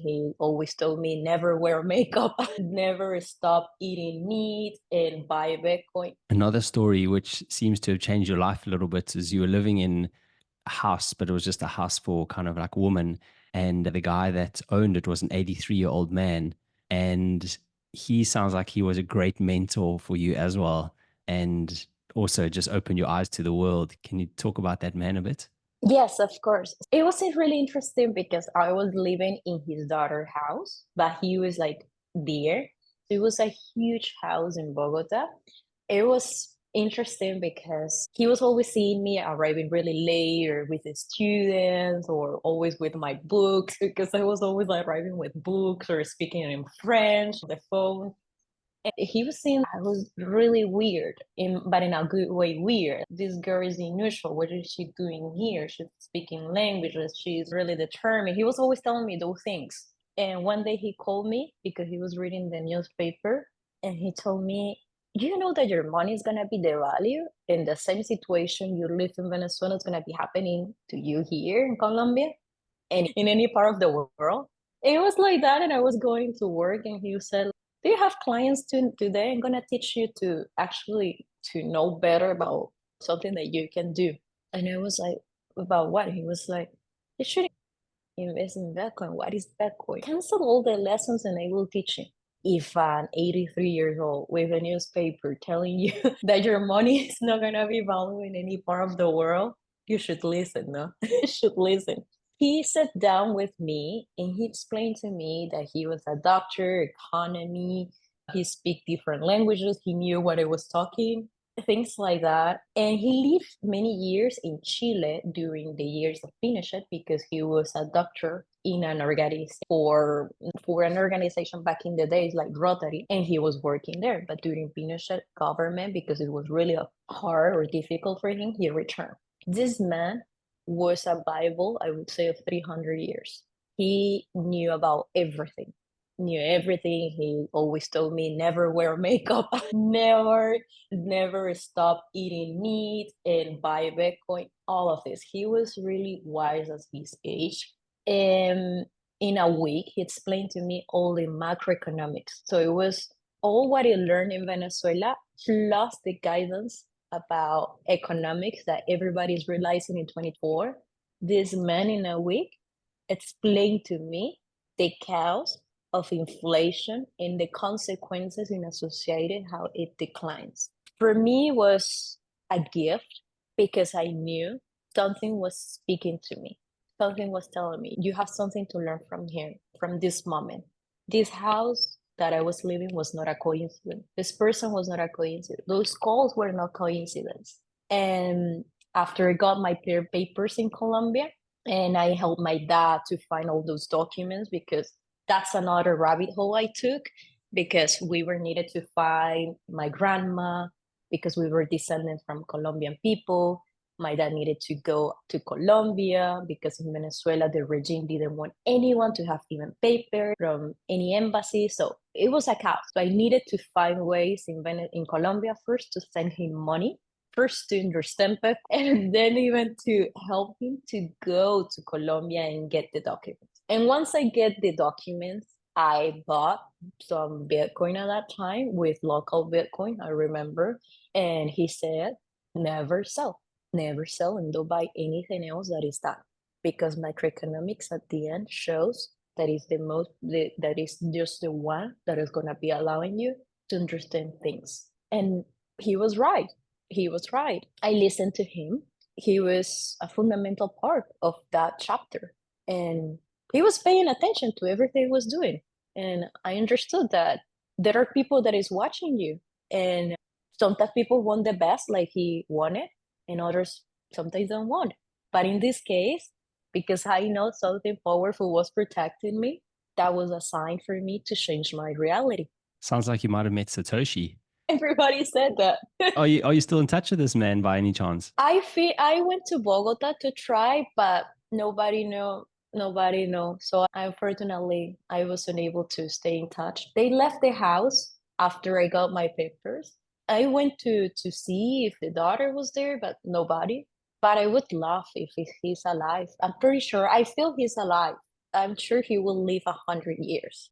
He always told me never wear makeup, never stop eating meat, and buy Bitcoin. Another story which seems to have changed your life a little bit is you were living in a house, but it was just a house for kind of like women. And the guy that owned it was an 83-year-old man. And he sounds like he was a great mentor for you as well. And also just opened your eyes to the world. Can you talk about that man a bit? Yes, of course. It was really interesting because I was living in his daughter's house, but he was like there. It was a huge house in Bogota. It was interesting because he was always seeing me arriving really late or with the students or always with my books because I was always like arriving with books or speaking in French on the phone. And he was saying I was really weird, but in a good way weird. This girl is unusual. What is she doing here? She's speaking languages. She's really determined. He was always telling me those things. And one day he called me because he was reading the newspaper and he told me, you know that your money is gonna be devalued and the same situation you live in Venezuela is gonna be happening to you here in Colombia and in any part of the world. It was like that, and I was going to work, and he said, "Do you have clients today? I'm gonna teach you to actually to know better about something that you can do." And I was like, "About what?" He was like, "You should invest in Bitcoin. What is Bitcoin? Cancel all the lessons, and I will teach you." If an 83 years old with a newspaper telling you that your money is not gonna be valued in any part of the world, you should listen, no? You should listen. He sat down with me and he explained to me that he was a doctor, economy, he speak different languages, he knew what I was talking, things like that. And he lived many years in Chile during the years of Pinochet because he was a doctor in an organization for an organization back in the days like Rotary, and he was working there. But during Pinochet government, because it was really hard or difficult for him, he returned. This man was a Bible, I would say, of 300 years. He knew about everything, knew everything. He always told me never wear makeup, never stop eating meat and buy Bitcoin, all of this. He was really wise at his age. And in a week, he explained to me all the macroeconomics. So it was all what he learned in Venezuela, plus the guidance about economics that everybody is realizing in 24. This man in a week explained to me the cause of inflation and the consequences in a society, how it declines. For me, it was a gift because I knew something was speaking to me. Something was telling me, you have something to learn from here, from this moment. This house that I was living was not a coincidence. This person was not a coincidence. Those calls were not coincidence. And after I got my papers in Colombia, and I helped my dad to find all those documents because that's another rabbit hole I took because we were needed to find my grandma because we were descendants from Colombian people. My dad needed to go to Colombia because in Venezuela, the regime didn't want anyone to have even paper from any embassy. So it was a chaos. So I needed to find ways in Colombia first to send him money, first to understand it, and then even to help him to go to Colombia and get the documents. And once I get the documents, I bought some Bitcoin at that time with local Bitcoin, I remember. And he said, never sell, never sell, and don't buy anything else that is that. Because macroeconomics at the end shows that is that is just the one that is gonna be allowing you to understand things. And he was right. He was right. I listened to him. He was a fundamental part of that chapter. And he was paying attention to everything he was doing. And I understood that there are people that is watching you. And sometimes people want the best like he wanted, and others sometimes don't want. But in this case, because I know something powerful was protecting me, that was a sign for me to change my reality. Sounds like you might have met Satoshi. Everybody said that. Are you still in touch with this man by any chance? I went to Bogota to try, but nobody know. So unfortunately, I wasn't able to stay in touch. They left the house after I got my papers. I went to see if the daughter was there, but nobody. But I would love if he's alive. I'm pretty sure. I feel he's alive. I'm sure he will live 100 years.